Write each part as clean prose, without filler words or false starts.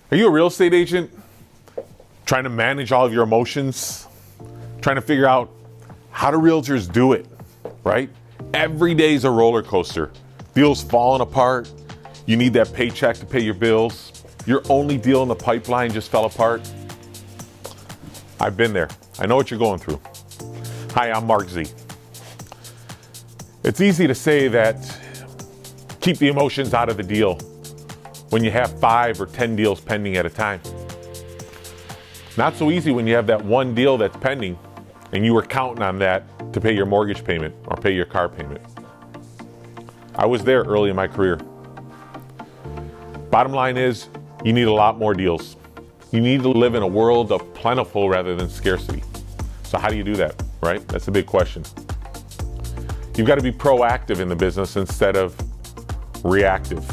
Are you a real estate agent trying to manage all of your emotions? Trying to figure out how do realtors do it, right? Every day's a roller coaster. Deals falling apart. You need that paycheck to pay your bills. Your only deal in the pipeline just fell apart. I've been there. I know what you're going through. Hi, I'm Mark Z. It's easy to say that keep the emotions out of the deal when you have 5 or 10 deals pending at a time. Not so easy when you have that one deal that's pending and you were counting on that to pay your mortgage payment or pay your car payment. I was there early in my career. Bottom line is, you need a lot more deals. You need to live in a world of plentiful rather than scarcity. So how do you do that, right? That's a big question. You've got to be proactive in the business instead of reactive.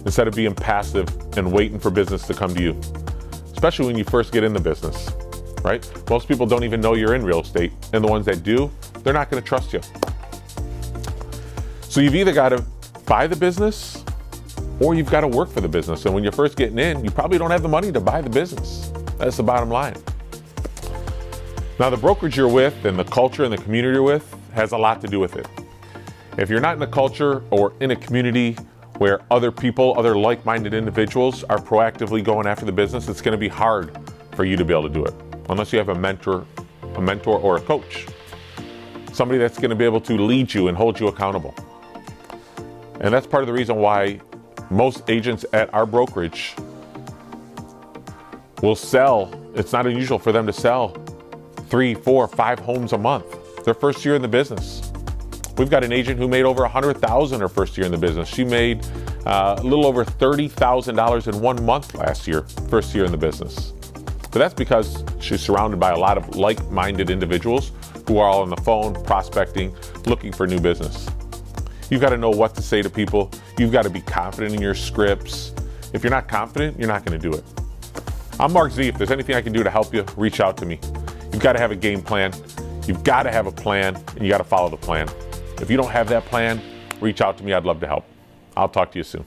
Instead of being passive and waiting for business to come to you, especially when you first get in the business, right? Most people don't even know you're in real estate, and the ones that do, they're not going to trust you. So you've either got to buy the business or you've got to work for the business. And when you're first getting in, you probably don't have the money to buy the business. That's the bottom line. Now, the brokerage you're with and the culture and the community you're with has a lot to do with it. If you're not in a culture or in a community where other people, other like-minded individuals are proactively going after the business, it's going to be hard for you to be able to do it unless you have a mentor or a coach, somebody that's going to be able to lead you and hold you accountable. And that's part of the reason why most agents at our brokerage will sell. It's not unusual for them to sell 3, 4, 5 homes a month their first year in the business. We've got an agent who made over $100,000 her first year in the business. She made a little over $30,000 in 1 month last year, first year in the business. But that's because she's surrounded by a lot of like-minded individuals who are all on the phone, prospecting, looking for new business. You've got to know what to say to people. You've got to be confident in your scripts. If you're not confident, you're not going to do it. I'm Mark Z. If there's anything I can do to help you, reach out to me. You've got to have a game plan. You've got to have a plan, and you got to follow the plan. If you don't have that plan, reach out to me. I'd love to help. I'll talk to you soon.